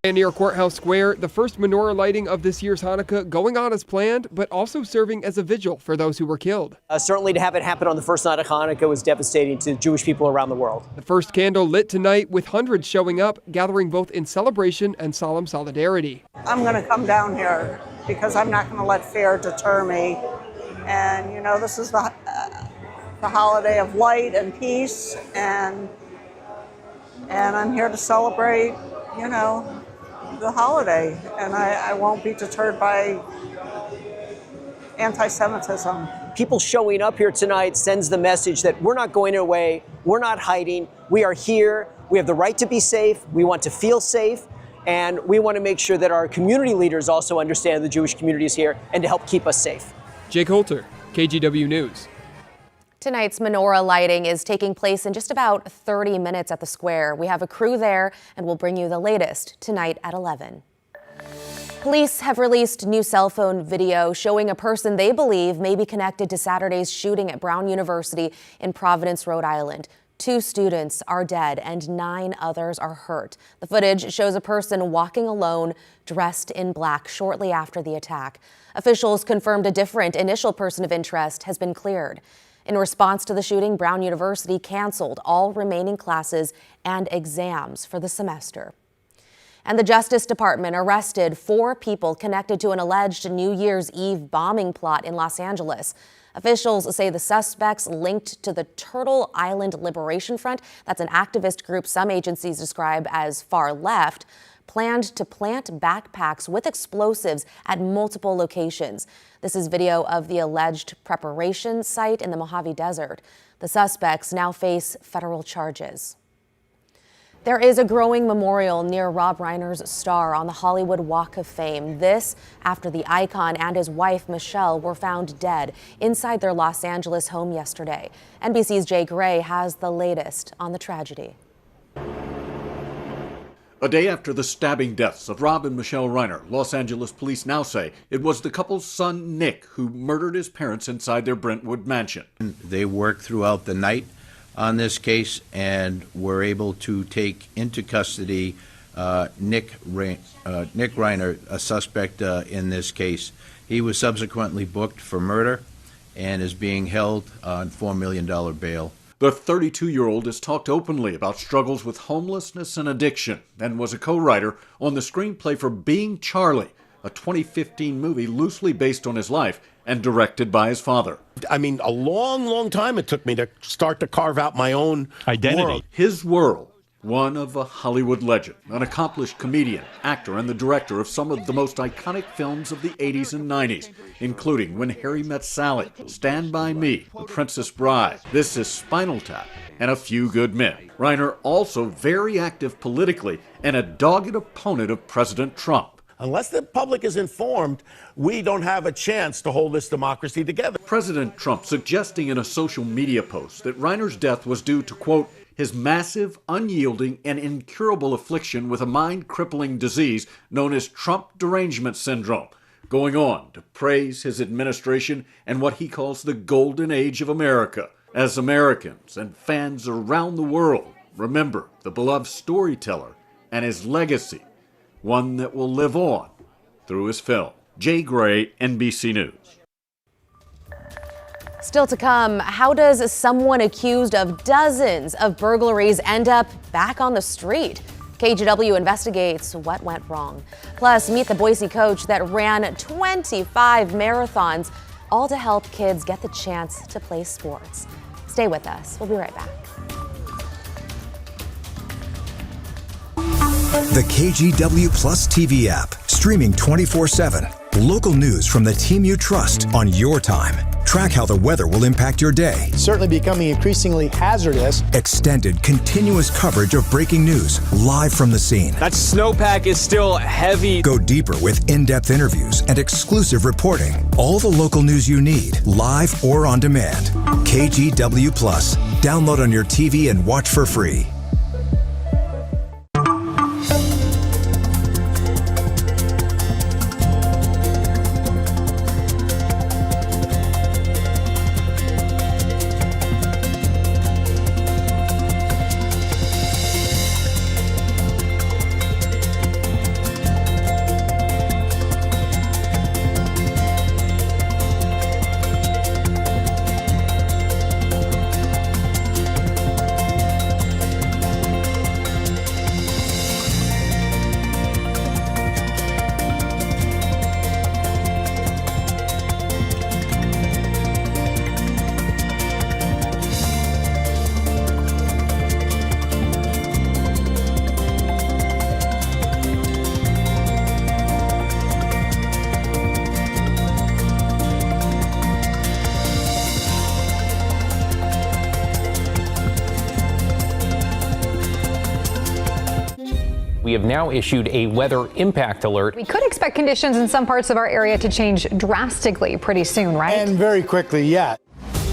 Near Courthouse Square, the first menorah lighting of this year's Hanukkah going on as planned, but also serving as a vigil for those who were killed. Certainly to have it happen on the first night of Hanukkah was devastating to Jewish people around the world. The first candle lit tonight with hundreds showing up, gathering both in celebration and solemn solidarity. I'm going to come down here because I'm not going to let fear deter me. And, you know, this is the holiday of light and peace, and I'm here to celebrate, you know, the holiday, and I won't be deterred by anti-Semitism. People showing up here tonight sends the message that we're not going away, we're not hiding, we are here, we have the right to be safe, we want to feel safe, and we want to make sure that our community leaders also understand the Jewish community is here and to help keep us safe. Jake Holter, KGW News. Tonight's menorah lighting is taking place in just about 30 minutes at the square. We have a crew there, and we'll bring you the latest tonight at 11. Police have released new cell phone video showing a person they believe may be connected to Saturday's shooting at Brown University in Providence, Rhode Island. 2 students are dead and 9 others are hurt. The footage shows a person walking alone, dressed in black, shortly after the attack. Officials confirmed a different initial person of interest has been cleared. In response to the shooting, Brown University canceled all remaining classes and exams for the semester. And the Justice Department arrested 4 people connected to an alleged New Year's Eve bombing plot in Los Angeles. Officials say the suspects linked to the Turtle Island Liberation Front, that's an activist group some agencies describe as far left, planned to plant backpacks with explosives at multiple locations. This is video of the alleged preparation site in the Mojave Desert. The suspects now face federal charges. There is a growing memorial near Rob Reiner's star on the Hollywood Walk of Fame. This after the icon and his wife, Michelle, were found dead inside their Los Angeles home yesterday. NBC's Jay Gray has the latest on the tragedy. A day after the stabbing deaths of Rob and Michelle Reiner, Los Angeles police now say it was the couple's son, Nick, who murdered his parents inside their Brentwood mansion. They worked throughout the night on this case and were able to take into custody Nick Reiner, a suspect in this case. He was subsequently booked for murder and is being held on $4 million bail. The 32-year-old has talked openly about struggles with homelessness and addiction and was a co-writer on the screenplay for Being Charlie, a 2015 movie loosely based on his life and directed by his father. I mean, a long time it took me to start to carve out my own identity. World. His world, one of a Hollywood legend, an accomplished comedian, actor, and the director of some of the most iconic films of the 80s and 90s, including When Harry Met Sally, Stand By Me, The Princess Bride, This Is Spinal Tap, and A Few Good Men. Reiner also very active politically and a dogged opponent of President Trump. Unless the public is informed, we don't have a chance to hold this democracy together. President Trump suggesting in a social media post that Reiner's death was due to, quote, his massive, unyielding, and incurable affliction with a mind-crippling disease known as Trump derangement syndrome, going on to praise his administration and what he calls the golden age of America. As Americans and fans around the world remember the beloved storyteller and his legacy, one that will live on through his film. Jay Gray, NBC News. Still to come, how does someone accused of dozens of burglaries end up back on the street? KGW investigates what went wrong. Plus, meet the Boise coach that ran 25 marathons, all to help kids get the chance to play sports. Stay with us. We'll be right back. The KGW Plus TV app, streaming 24/7. Local news from the team you trust on your time. Track how the weather will impact your day. Certainly becoming increasingly hazardous. Extended, continuous coverage of breaking news, live from the scene. That snowpack is still heavy. Go deeper with in-depth interviews and exclusive reporting. All the local news you need, live or on demand. KGW Plus. Download on your TV and watch for free. We have now issued a weather impact alert. We could expect conditions in some parts of our area to change drastically pretty soon, right? And very quickly, yeah.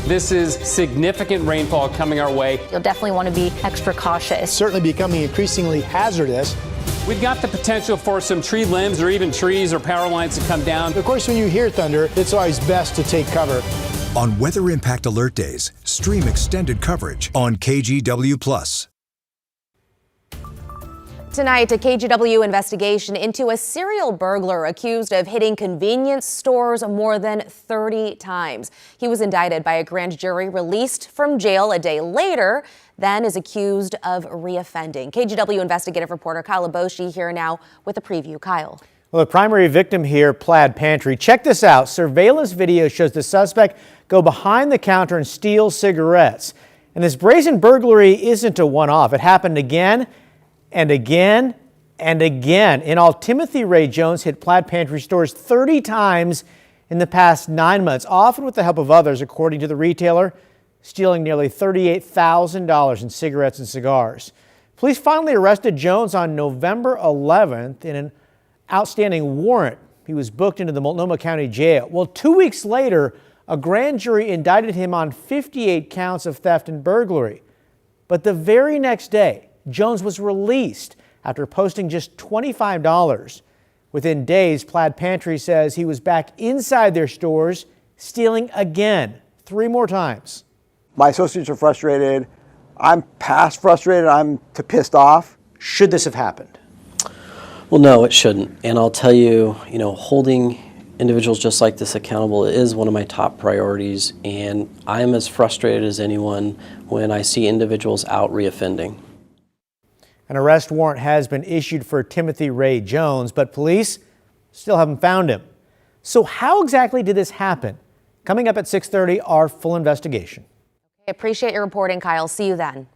This is significant rainfall coming our way. You'll definitely want to be extra cautious. Certainly becoming increasingly hazardous. We've got the potential for some tree limbs or even trees or power lines to come down. Of course, when you hear thunder, it's always best to take cover. On Weather Impact Alert Days, stream extended coverage on KGW+. Tonight, a KGW investigation into a serial burglar accused of hitting convenience stores more than 30 times. He was indicted by a grand jury, released from jail a day later, then is accused of reoffending. KGW investigative reporter Kyle Aboshi here now with a preview. Kyle. Well, the primary victim here, Plaid Pantry. Check this out. Surveillance video shows the suspect go behind the counter and steal cigarettes. And this brazen burglary isn't a one-off. It happened again and again and again. In all, Timothy Ray Jones hit Plaid Pantry stores 30 times in the past 9 months, often with the help of others, according to the retailer, stealing nearly $38,000 in cigarettes and cigars. Police finally arrested Jones on November 11th in an outstanding warrant. He was booked into the Multnomah County Jail. Well, 2 weeks later, a grand jury indicted him on 58 counts of theft and burglary. But the very next day, Jones was released after posting just $25. Within days, Plaid Pantry says he was back inside their stores, stealing again, 3 more times. My associates are frustrated. I'm past frustrated. I'm pissed off. Should this have happened? Well, no, it shouldn't. And I'll tell you, holding individuals just like this accountable is one of my top priorities. And I'm as frustrated as anyone when I see individuals out reoffending. An arrest warrant has been issued for Timothy Ray Jones, but police still haven't found him. So how exactly did this happen? Coming up at 6:30, our full investigation. I appreciate your reporting, Kyle. See you then.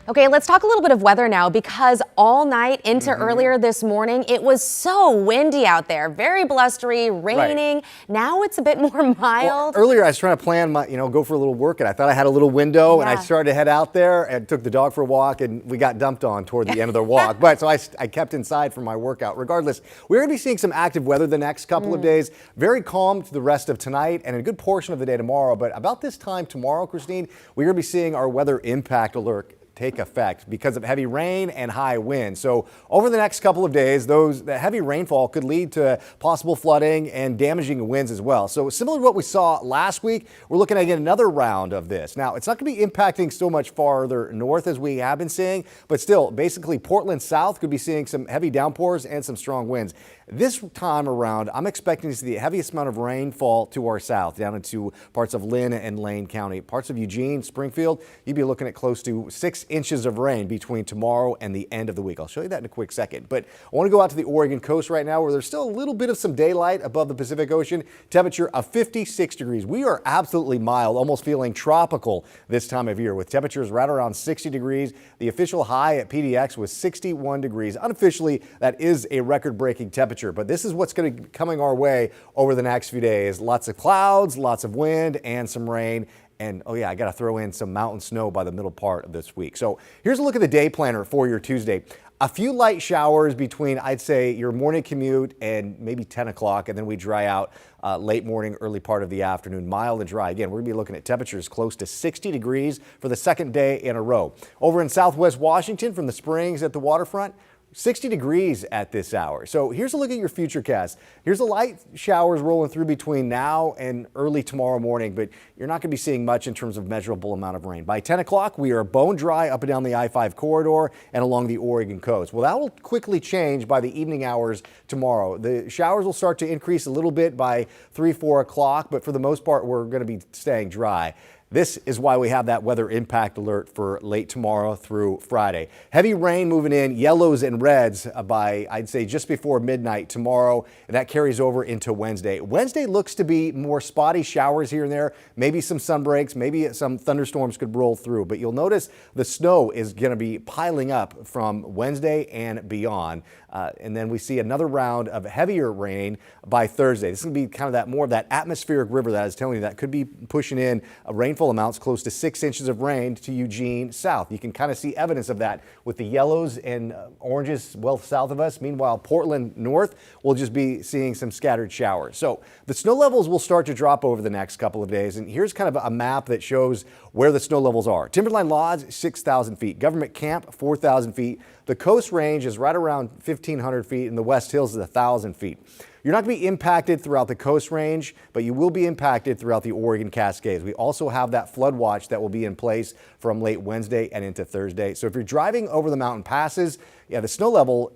Okay, let's talk a little bit of weather now, because all night into earlier this morning, it was so windy out there, very blustery, raining. Right. Now it's a bit more mild. Well, earlier I was trying to plan my, go for a little workout. I thought I had a little window, and I started to head out there and took the dog for a walk, and we got dumped on toward the end of the walk. But so I kept inside for my workout. Regardless, we're going to be seeing some active weather the next couple of days. Very calm to the rest of tonight and a good portion of the day tomorrow. But about this time tomorrow, Christine, we're going to be seeing our weather impact alert take effect because of heavy rain and high wind. So over the next couple of days, the heavy rainfall could lead to possible flooding and damaging winds as well. So similar to what we saw last week, we're looking at another round of this. Now, it's not going to be impacting so much farther north as we have been seeing, but still, basically Portland south could be seeing some heavy downpours and some strong winds. This time around, I'm expecting to see the heaviest amount of rainfall to our south, down into parts of Lynn and Lane County. Parts of Eugene, Springfield, you'd be looking at close to 6 inches of rain between tomorrow and the end of the week. I'll show you that in a quick second. But I want to go out to the Oregon coast right now, where there's still a little bit of some daylight above the Pacific Ocean. Temperature of 56 degrees. We are absolutely mild, almost feeling tropical this time of year, with temperatures right around 60 degrees. The official high at PDX was 61 degrees. Unofficially, that is a record-breaking temperature. But this is what's going to be coming our way over the next few days. Lots of clouds, lots of wind, and some rain. And oh yeah, I got to throw in some mountain snow by the middle part of this week. So here's a look at the day planner for your Tuesday. A few light showers between, I'd say, your morning commute and maybe 10 o'clock, and then we dry out late morning, early part of the afternoon. Mild and dry. Again, we're going to be looking at temperatures close to 60 degrees for the second day in a row. Over in Southwest Washington, from the Springs at the waterfront, 60 degrees at this hour. So here's a look at your futurecast. Here's the light showers rolling through between now and early tomorrow morning, but you're not going to be seeing much in terms of measurable amount of rain. By 10 o'clock, we are bone dry up and down the I-5 corridor and along the Oregon coast. Well, that will quickly change by the evening hours tomorrow. The showers will start to increase a little bit by 3, 4 o'clock, but for the most part, we're going to be staying dry. This is why we have that weather impact alert for late tomorrow through Friday. Heavy rain moving in, yellows and reds by, I'd say, just before midnight tomorrow. And that carries over into Wednesday. Wednesday looks to be more spotty showers here and there. Maybe some sun breaks, maybe some thunderstorms could roll through. But you'll notice the snow is going to be piling up from Wednesday and beyond. And then we see another round of heavier rain by Thursday. This is going to be kind of more of that atmospheric river that I was telling you that could be pushing in a rainfall rainfall amounts close to 6 inches of rain to Eugene south. You can kind of see evidence of that with the yellows and oranges well south of us. Meanwhile, Portland north will just be seeing some scattered showers. So the snow levels will start to drop over the next couple of days. And here's kind of a map that shows where the snow levels are. Timberline Lodge, 6,000 feet. Government Camp, 4,000 feet. The Coast Range is right around 1,500 feet, and the West Hills is 1,000 feet. You're not going to be impacted throughout the Coast Range, but you will be impacted throughout the Oregon Cascades. We also have that flood watch that will be in place from late Wednesday and into Thursday. So if you're driving over the mountain passes, yeah, the snow level,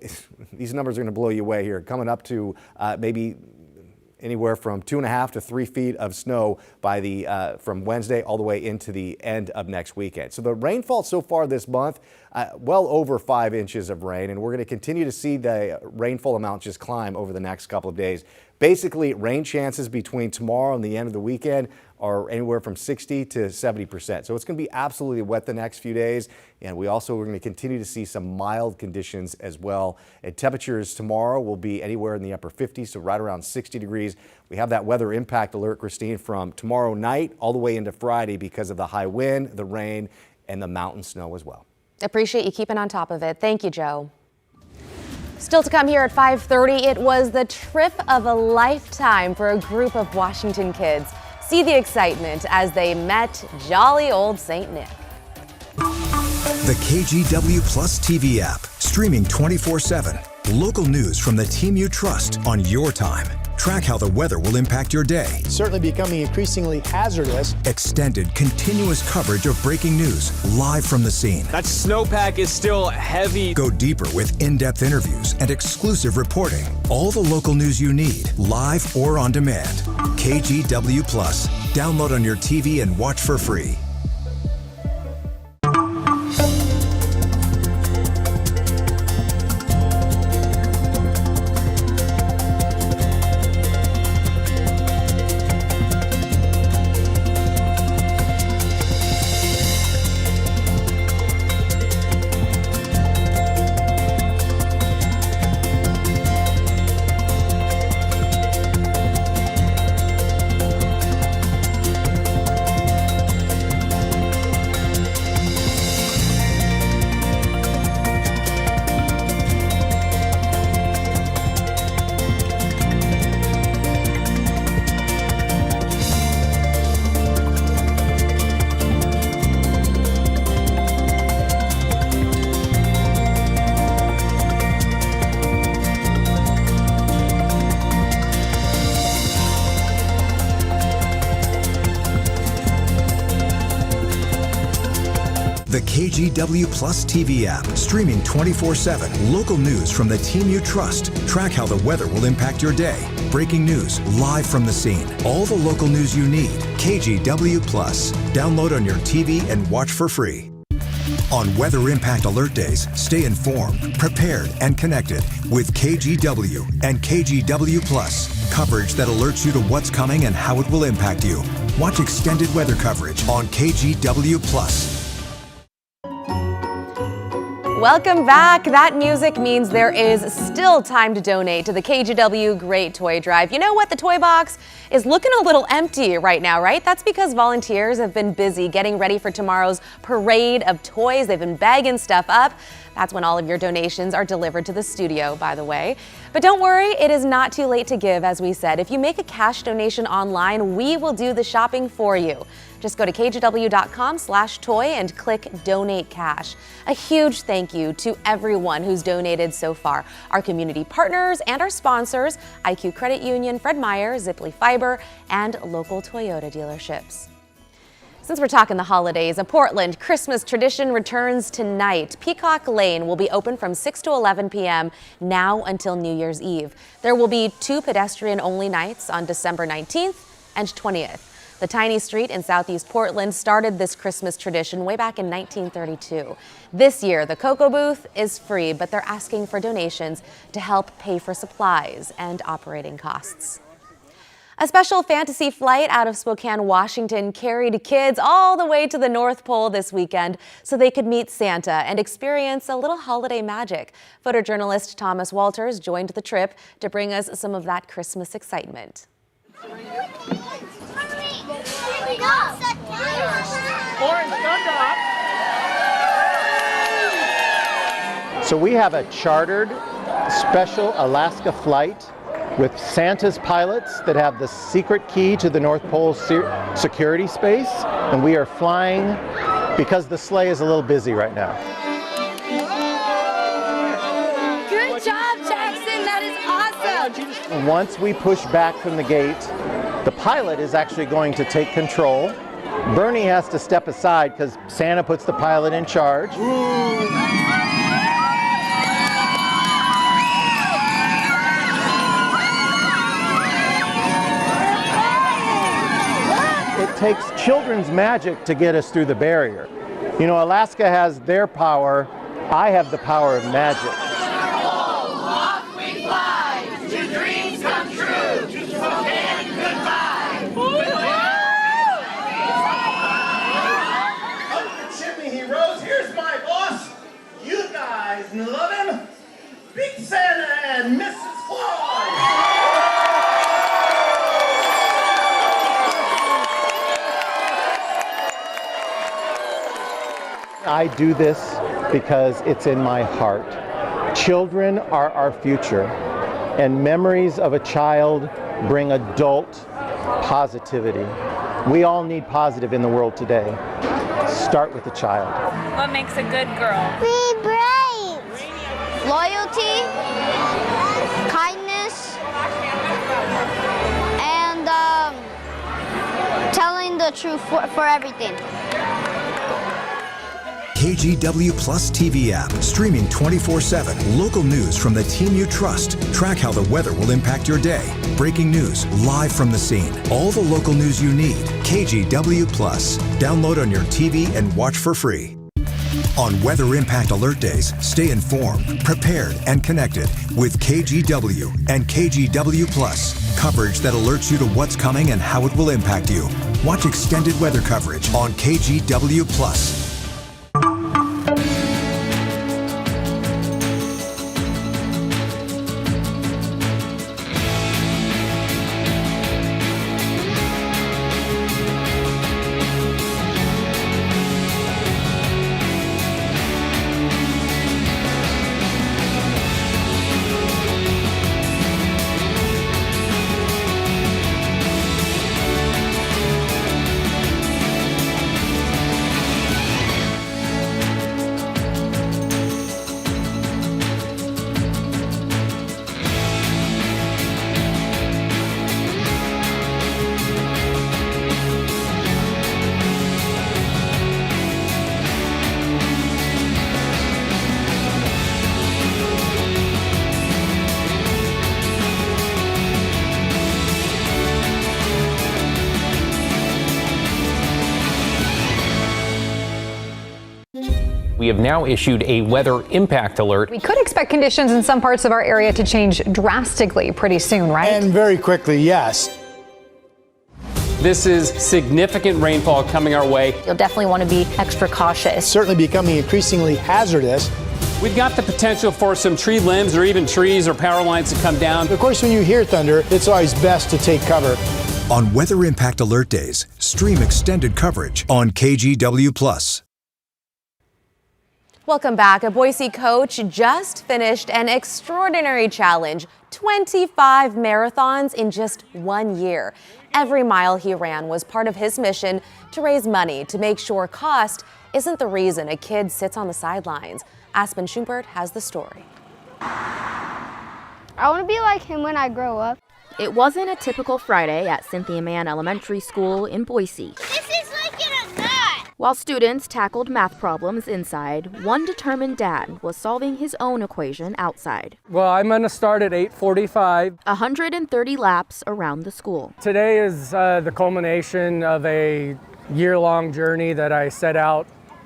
these numbers are going to blow you away here, coming up to maybe anywhere from 2.5 to 3 feet of snow by from Wednesday all the way into the end of next weekend. So the rainfall so far this month, well over 5 inches of rain, and we're going to continue to see the rainfall amount just climb over the next couple of days. Basically, rain chances between tomorrow and the end of the weekend are anywhere from 60 to 70%. So it's going to be absolutely wet the next few days. And we're going to continue to see some mild conditions as well. And temperatures tomorrow will be anywhere in the upper 50s, so right around 60 degrees. We have that weather impact alert, Christine, from tomorrow night all the way into Friday because of the high wind, the rain, and the mountain snow as well. Appreciate you keeping on top of it. Thank you, Joe. Still to come here at 5:30, it was the trip of a lifetime for a group of Washington kids. See the excitement as they met jolly old St. Nick. The KGW Plus TV app, streaming 24/7. Local news from the team you trust on your time. Track how the weather will impact your day. Certainly becoming increasingly hazardous. Extended, continuous coverage of breaking news live from the scene. That snowpack is still heavy. Go deeper with in-depth interviews and exclusive reporting. All the local news you need, live or on demand. KGW Plus. Download on your TV and watch for free. The KGW Plus TV app, streaming 24/7. Local news from the team you trust. Track how the weather will impact your day. Breaking news live from the scene. All the local news you need. KGW Plus. Download on your TV and watch for free. On Weather Impact Alert Days, stay informed, prepared, and connected with KGW and KGW Plus. Coverage that alerts you to what's coming and how it will impact you. Watch extended weather coverage on KGW Plus. Welcome back. That music means there is still time to donate to the KGW Great Toy Drive. You know what? The toy box is looking a little empty right now, right? That's because volunteers have been busy getting ready for tomorrow's parade of toys. They've been bagging stuff up. That's when all of your donations are delivered to the studio, by the way. But don't worry, it is not too late to give, as we said. If you make a cash donation online, we will do the shopping for you. Just go to kgw.com/toy and click Donate Cash. A huge thank you to everyone who's donated so far. Our community partners and our sponsors, IQ Credit Union, Fred Meyer, Ziply Fiber, and local Toyota dealerships. Since we're talking the holidays, a Portland Christmas tradition returns tonight. Peacock Lane will be open from 6 to 11 p.m. now until New Year's Eve. There will be 2 pedestrian-only nights on December 19th and 20th. The tiny street in Southeast Portland started this Christmas tradition way back in 1932. This year, the Cocoa Booth is free, but they're asking for donations to help pay for supplies and operating costs. A special fantasy flight out of Spokane, Washington carried kids all the way to the North Pole this weekend so they could meet Santa and experience a little holiday magic. Photojournalist Thomas Walters joined the trip to bring us some of that Christmas excitement. So we have a chartered special Alaska flight with Santa's pilots that have the secret key to the North Pole security space, and we are flying because the sleigh is a little busy right now. Good job, Jackson. That is awesome. Once we push back from the gate, the pilot is actually going to take control. Bernie has to step aside because Santa puts the pilot in charge. It takes children's magic to get us through the barrier. You know, Alaska has their power. I have the power of magic. Off we fly, to dreams come true, to Spokane goodbye. Up the chimney he rose. Here's my boss. You guys love him. Big Santa and Mrs. Claus. I do this because it's in my heart. Children are our future, and memories of a child bring adult positivity. We all need positive in the world today. Start with the child. What makes a good girl? Be brave. Loyalty, kindness, and telling the truth for everything. KGW Plus TV app, streaming 24/7. Local news from the team you trust. Track how the weather will impact your day. Breaking news live from the scene. All the local news you need. KGW Plus. Download on your TV and watch for free. On Weather Impact Alert Days, stay informed, prepared, and connected with KGW and KGW Plus. Coverage that alerts you to what's coming and how it will impact you. Watch extended weather coverage on KGW Plus. We have now issued a weather impact alert. We could expect conditions in some parts of our area to change drastically pretty soon, right? And very quickly, yes. This is significant rainfall coming our way. You'll definitely want to be extra cautious. Certainly becoming increasingly hazardous. We've got the potential for some tree limbs or even trees or power lines to come down. Of course, when you hear thunder, it's always best to take cover. On Weather Impact Alert Days, stream extended coverage on KGW Plus. Welcome back. A Boise coach just finished an extraordinary challenge, 25 marathons in just 1 year. Every mile he ran was part of his mission to raise money to make sure cost isn't the reason a kid sits on the sidelines. Aspen Schumpert has the story. I want to be like him when I grow up. It wasn't a typical Friday at Cynthia Mann Elementary School in Boise. This is like in a nut. While students tackled math problems inside, one determined dad was solving his own equation outside. Well, I'm going to start at 8:45. 130 laps around the school. Today is the culmination of a year-long journey that I set out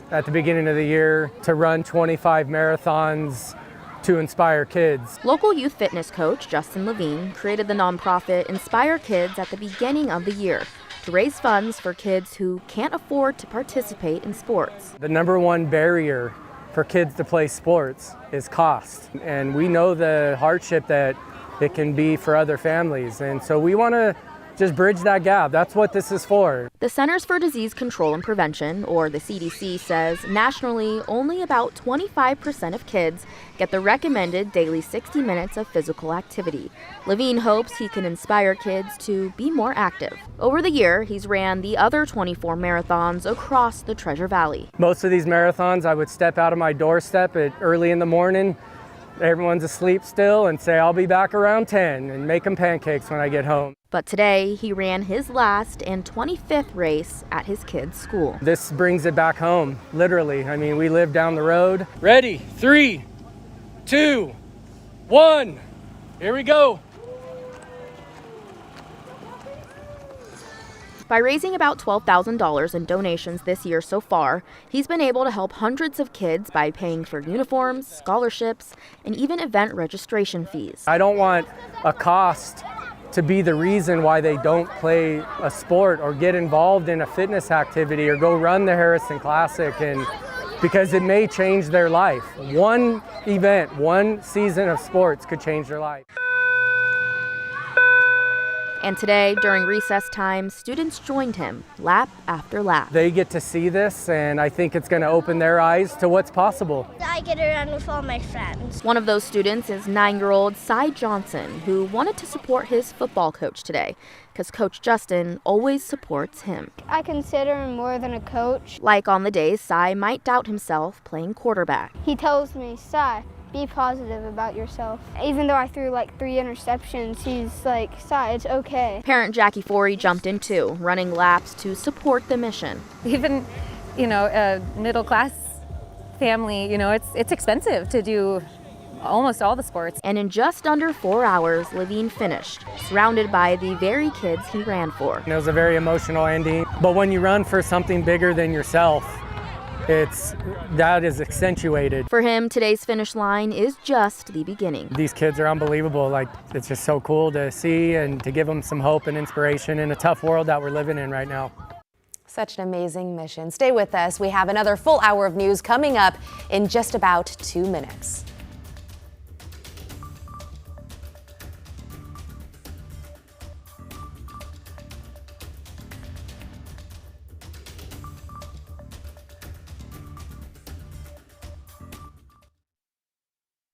at the beginning of the year to run 25 marathons to inspire kids. Local youth fitness coach Justin Levine created the nonprofit Inspire Kids at the beginning of the year to raise funds for kids who can't afford to participate in sports. The number one barrier for kids to play sports is cost. And we know the hardship that it can be for other families. And so we want to just bridge that gap. That's what this is for. The Centers for Disease Control and Prevention, or the CDC, says nationally only about 25% of kids get the recommended daily 60 minutes of physical activity. Levine hopes he can inspire kids to be more active. Over the year, he's ran the other 24 marathons across the Treasure Valley. Most of these marathons, I would step out of my doorstep early in the morning. Everyone's asleep still, and say I'll be back around 10 and make them pancakes when I get home. But today, he ran his last and 25th race at his kids' school. This brings it back home, literally. I mean, we live down the road. Ready, 3, 2, 1, here we go. By raising about $12,000 in donations this year so far, he's been able to help hundreds of kids by paying for uniforms, scholarships, and even event registration fees. I don't want a cost to be the reason why they don't play a sport or get involved in a fitness activity or go run the Harrison Classic, and because it may change their life. One event, one season of sports could change their life. And today, during recess time, students joined him lap after lap. They get to see this, and I think it's going to open their eyes to what's possible. I get around with all my friends. One of those students is 9-year-old Cy Johnson, who wanted to support his football coach today, because Coach Justin always supports him. I consider him more than a coach. Like on the days Cy might doubt himself playing quarterback. He tells me, Cy, be positive about yourself. Even though I threw like 3 interceptions, he's like, Cy, it's okay. Parent Jackie Forey jumped in too, running laps to support the mission. Even, a middle class family, it's expensive to do almost all the sports. And in just under 4 hours, Levine finished, surrounded by the very kids he ran for. It was a very emotional ending, but when you run for something bigger than yourself, that is accentuated. For him, today's finish line is just the beginning. These kids are unbelievable. It's just so cool to see and to give them some hope and inspiration in a tough world that we're living in right now. Such an amazing mission. Stay with us. We have another full hour of news coming up in just about 2 minutes.